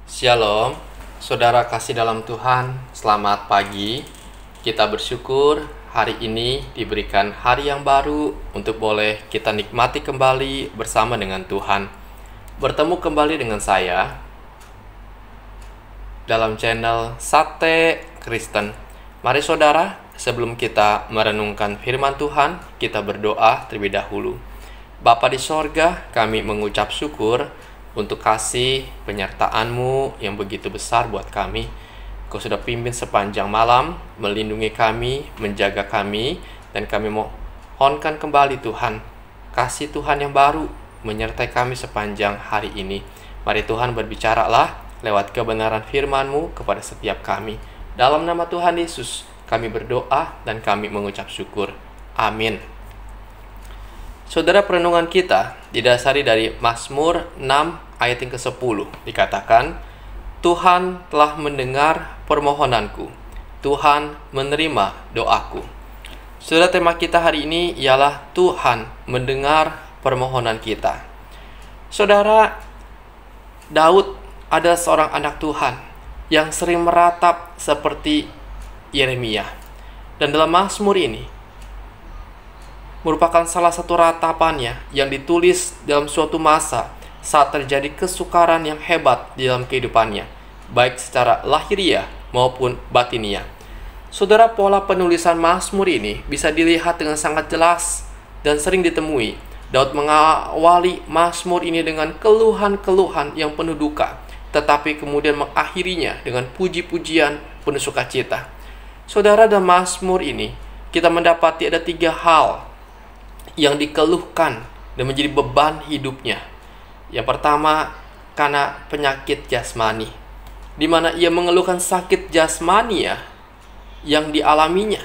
Shalom, saudara kasih dalam Tuhan, selamat pagi. Kita bersyukur hari ini diberikan hari yang baru untuk boleh kita nikmati kembali bersama dengan Tuhan. Bertemu kembali dengan saya dalam channel Sate Kristen. Mari saudara, sebelum kita merenungkan firman Tuhan, kita berdoa terlebih dahulu. Bapa di sorga, kami mengucap syukur untuk kasih penyertaan-Mu yang begitu besar buat kami. Kau sudah pimpin sepanjang malam, melindungi kami, menjaga kami, dan kami mohonkan kembali Tuhan, kasih Tuhan yang baru menyertai kami sepanjang hari ini. Mari Tuhan berbicaralah lewat kebenaran firman-Mu kepada setiap kami. Dalam nama Tuhan Yesus, kami berdoa dan kami mengucap syukur. Amin. Saudara, perenungan kita didasari dari Mazmur 6 ayat yang ke-10. Dikatakan, Tuhan telah mendengar permohonanku, Tuhan menerima doaku. Saudara, tema kita hari ini ialah Tuhan mendengar permohonan kita. Saudara, Daud adalah seorang anak Tuhan yang sering meratap seperti Yeremia. Dan dalam Mazmur ini merupakan salah satu ratapannya yang ditulis dalam suatu masa saat terjadi kesukaran yang hebat di dalam kehidupannya, baik secara lahiriah maupun batiniah. Saudara, pola penulisan Mazmur ini bisa dilihat dengan sangat jelas dan sering ditemui. Daud mengawali Mazmur ini dengan keluhan-keluhan yang penuh duka, tetapi kemudian mengakhirinya dengan puji-pujian penuh sukacita. Saudara, dalam Mazmur ini kita mendapati ada 3 hal yang dikeluhkan dan menjadi beban hidupnya. Yang pertama, karena penyakit jasmani, di mana ia mengeluhkan sakit jasmani yang dialaminya.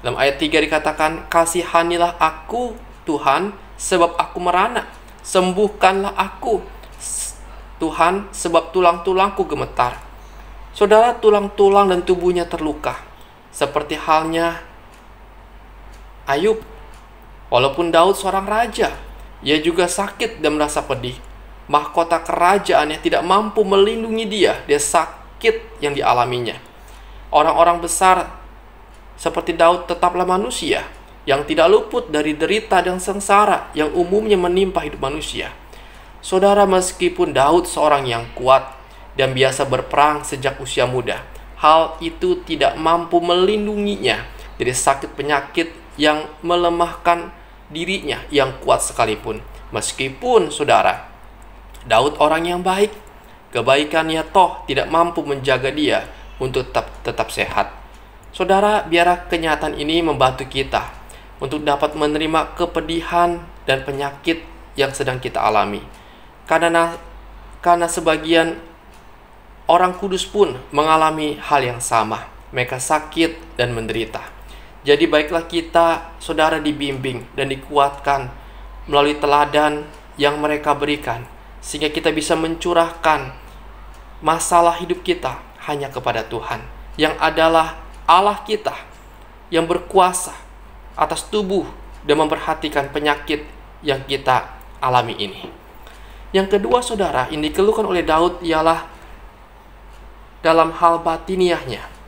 Dalam ayat 3 dikatakan, kasihanilah aku Tuhan, sebab aku merana. Sembuhkanlah aku Tuhan, sebab tulang-tulangku gemetar. Saudara, tulang-tulang dan tubuhnya terluka, seperti halnya Ayub. Walaupun Daud seorang raja, ia juga sakit dan merasa pedih. Mahkota kerajaannya tidak mampu melindungi dia sakit yang dialaminya. Orang-orang besar seperti Daud tetaplah manusia yang tidak luput dari derita dan sengsara yang umumnya menimpa hidup manusia. Saudara, meskipun Daud seorang yang kuat dan biasa berperang sejak usia muda, hal itu tidak mampu melindunginya dari sakit penyakit yang melemahkan dirinya yang kuat sekalipun. Meskipun saudara, Daud orang yang baik, kebaikannya toh tidak mampu menjaga dia untuk tetap sehat. Saudara, biarlah kenyataan ini membantu kita untuk dapat menerima kepedihan dan penyakit yang sedang kita alami. Karena sebagian orang kudus pun mengalami hal yang sama. Mereka sakit dan menderita. Jadi baiklah kita, saudara, dibimbing dan dikuatkan melalui teladan yang mereka berikan, sehingga kita bisa mencurahkan masalah hidup kita hanya kepada Tuhan, yang adalah Allah kita, yang berkuasa atas tubuh dan memperhatikan penyakit yang kita alami ini. Yang kedua, saudara, yang dikeluhkan oleh Daud ialah dalam hal batiniahnya.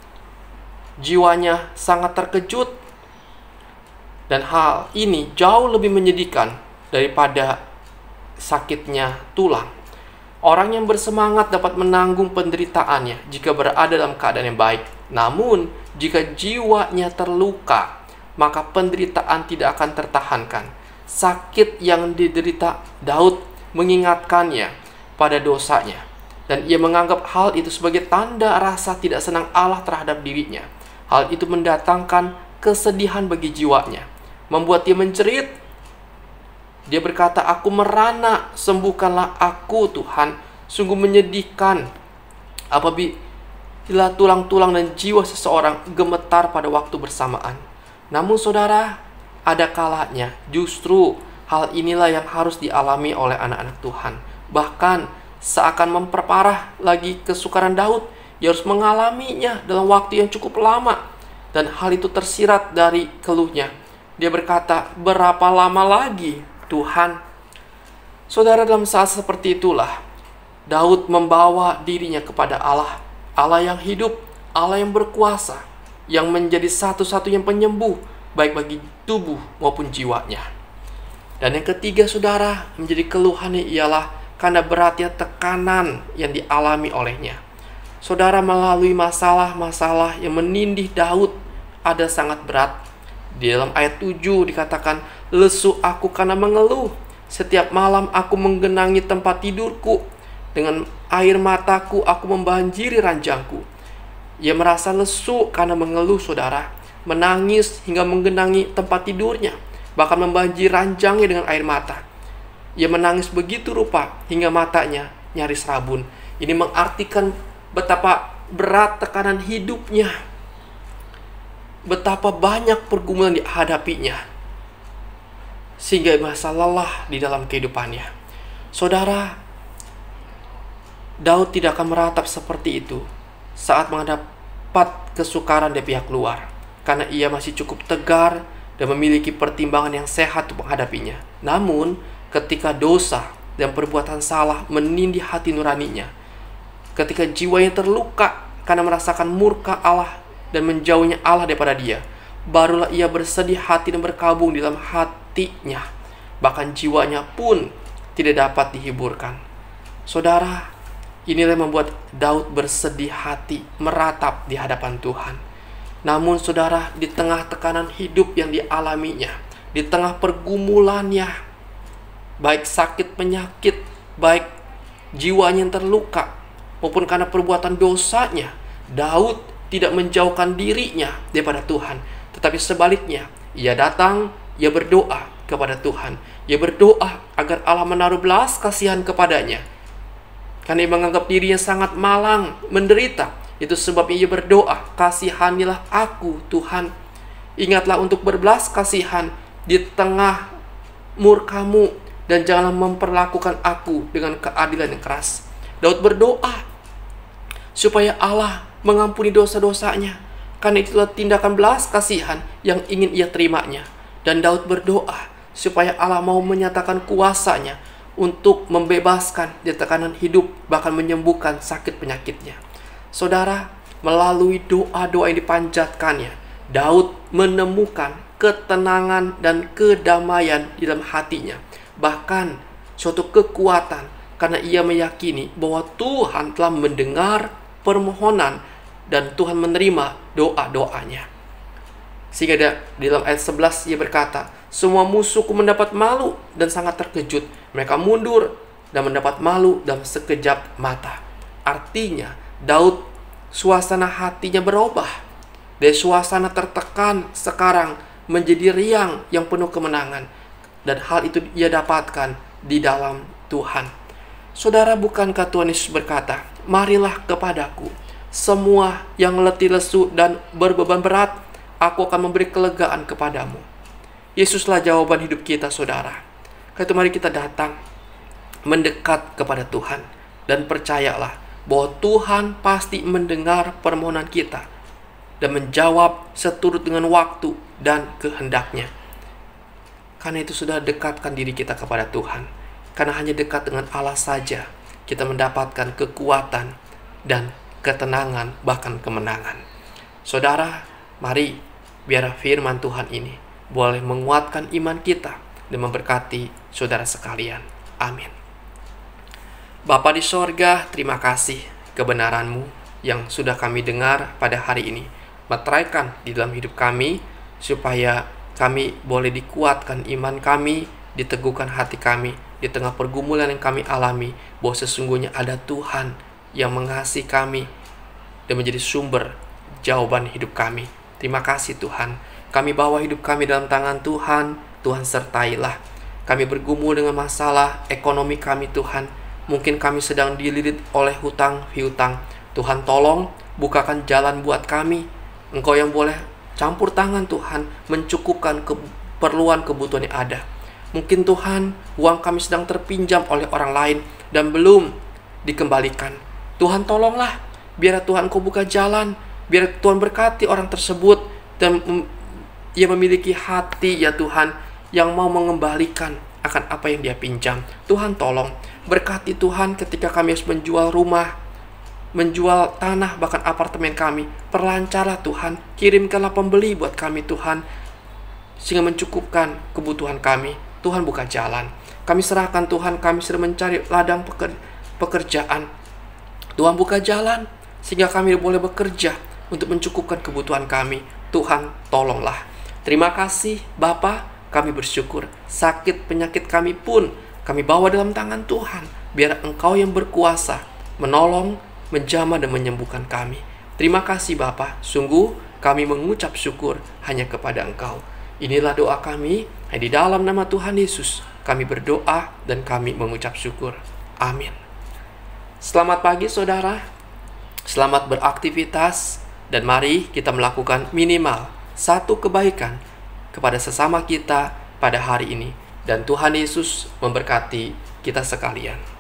Jiwanya sangat terkejut, dan hal ini jauh lebih menyedihkan daripada sakitnya tulang. Orang yang bersemangat dapat menanggung penderitaannya jika berada dalam keadaan yang baik. Namun, jika jiwanya terluka, maka penderitaan tidak akan tertahankan. Sakit yang diderita Daud mengingatkannya pada dosanya, dan ia menganggap hal itu sebagai tanda rasa tidak senang Allah terhadap dirinya. Hal itu mendatangkan kesedihan bagi jiwanya, membuat dia menjerit. Dia berkata, aku merana, sembuhkanlah aku Tuhan. Sungguh menyedihkan apabila tulang-tulang dan jiwa seseorang gemetar pada waktu bersamaan. Namun saudara, ada kalanya justru hal inilah yang harus dialami oleh anak-anak Tuhan. Bahkan seakan memperparah lagi kesukaran Daud, ia harus mengalaminya dalam waktu yang cukup lama. Dan hal itu tersirat dari keluhnya. Dia berkata, berapa lama lagi Tuhan? Saudara, dalam saat seperti itulah Daud membawa dirinya kepada Allah, Allah yang hidup, Allah yang berkuasa, yang menjadi satu-satunya penyembuh baik bagi tubuh maupun jiwanya. Dan yang ketiga, saudara, menjadi keluhannya ialah karena beratnya tekanan yang dialami olehnya. Saudara, melalui masalah-masalah yang menindih Daud ada sangat berat. Di dalam ayat 7 dikatakan, lesu aku karena mengeluh, setiap malam aku menggenangi tempat tidurku, dengan air mataku aku membanjiri ranjangku. Ia merasa lesu karena mengeluh, saudara, menangis hingga menggenangi tempat tidurnya, bahkan membanjiri ranjangnya dengan air mata. Ia menangis begitu rupa hingga matanya nyaris rabun. Ini mengartikan betapa berat tekanan hidupnya, betapa banyak pergumulan dihadapinya, sehingga merasa lelah di dalam kehidupannya. Saudara, Daud tidak akan meratap seperti itu saat mendapat kesukaran dari pihak luar, karena ia masih cukup tegar dan memiliki pertimbangan yang sehat untuk menghadapinya. Namun, ketika dosa dan perbuatan salah menindih hati nuraninya, ketika jiwanya terluka karena merasakan murka Allah dan menjauhnya Allah daripada dia, barulah ia bersedih hati dan berkabung di dalam hatinya. Bahkan jiwanya pun tidak dapat dihiburkan. Saudara, inilah yang membuat Daud bersedih hati, meratap di hadapan Tuhan. Namun saudara, di tengah tekanan hidup yang dialaminya, di tengah pergumulannya, baik sakit penyakit, baik jiwanya yang terluka, maupun karena perbuatan dosanya, Daud tidak menjauhkan dirinya daripada Tuhan. Tetapi sebaliknya, ia datang, ia berdoa kepada Tuhan. Ia berdoa agar Allah menaruh belas kasihan kepadanya, karena ia menganggap dirinya sangat malang, menderita. Itu sebabnya ia berdoa, kasihanilah aku Tuhan. Ingatlah untuk berbelas kasihan di tengah murkamu, dan janganlah memperlakukan aku dengan keadilan yang keras. Daud berdoa supaya Allah mengampuni dosa-dosanya, karena itulah tindakan belas kasihan yang ingin ia terimanya. Dan Daud berdoa supaya Allah mau menyatakan kuasanya untuk membebaskan dari tekanan hidup, bahkan menyembuhkan sakit penyakitnya. Saudara, melalui doa-doa yang dipanjatkannya, Daud menemukan ketenangan dan kedamaian di dalam hatinya, bahkan suatu kekuatan, karena ia meyakini bahwa Tuhan telah mendengar permohonan dan Tuhan menerima doa-doanya. Sehingga di dalam ayat 11 ia berkata, semua musuhku mendapat malu dan sangat terkejut. Mereka mundur dan mendapat malu dalam sekejap mata. Artinya, Daud, suasana hatinya berubah. Dari suasana tertekan sekarang menjadi riang yang penuh kemenangan. Dan hal itu ia dapatkan di dalam Tuhan. Saudara, bukankah Tuhan Yesus berkata, marilah kepadaku, semua yang letih lesu dan berbeban berat, aku akan memberi kelegaan kepadamu. Yesuslah jawaban hidup kita, saudara. Karena itu mari kita datang, mendekat kepada Tuhan, dan percayalah bahwa Tuhan pasti mendengar permohonan kita dan menjawab seturut dengan waktu dan kehendaknya. Karena itu sudah dekatkan diri kita kepada Tuhan. Karena hanya dekat dengan Allah saja kita mendapatkan kekuatan dan ketenangan, bahkan kemenangan. Saudara, mari biar firman Tuhan ini boleh menguatkan iman kita dan memberkati saudara sekalian. Amin. Bapa di sorga, terima kasih kebenaran-Mu yang sudah kami dengar pada hari ini. Meteraikan di dalam hidup kami, supaya kami boleh dikuatkan iman kami, diteguhkan hati kami, di tengah pergumulan yang kami alami, bahwa sesungguhnya ada Tuhan yang mengasihi kami dan menjadi sumber jawaban hidup kami. Terima kasih Tuhan. Kami bawa hidup kami dalam tangan Tuhan. Tuhan sertailah. Kami bergumul dengan masalah ekonomi kami Tuhan. Mungkin kami sedang dililit oleh hutang piutang. Tuhan tolong bukakan jalan buat kami. Engkau yang boleh campur tangan Tuhan, mencukupkan keperluan kebutuhan yang ada. Mungkin Tuhan, uang kami sedang terpinjam oleh orang lain dan belum dikembalikan. Tuhan tolonglah, biar Tuhan Kau buka jalan, biar Tuhan berkati orang tersebut dan ia memiliki hati ya Tuhan yang mau mengembalikan akan apa yang dia pinjam. Tuhan tolong berkati Tuhan ketika kami harus menjual rumah, menjual tanah, bahkan apartemen kami. Perlancarlah Tuhan, kirimkanlah pembeli buat kami Tuhan, sehingga mencukupkan kebutuhan kami. Tuhan buka jalan. Kami serahkan Tuhan, kami sedang mencari ladang pekerjaan. Tuhan buka jalan, sehingga kami boleh bekerja untuk mencukupkan kebutuhan kami. Tuhan tolonglah. Terima kasih Bapa, kami bersyukur. Sakit penyakit kami pun kami bawa dalam tangan Tuhan. Biar Engkau yang berkuasa menolong, menjamah dan menyembuhkan kami. Terima kasih Bapa, sungguh kami mengucap syukur hanya kepada Engkau. Inilah doa kami, di dalam nama Tuhan Yesus kami berdoa dan kami mengucap syukur. Amin. Selamat pagi saudara, selamat beraktivitas, dan mari kita melakukan minimal satu kebaikan kepada sesama kita pada hari ini. Dan Tuhan Yesus memberkati kita sekalian.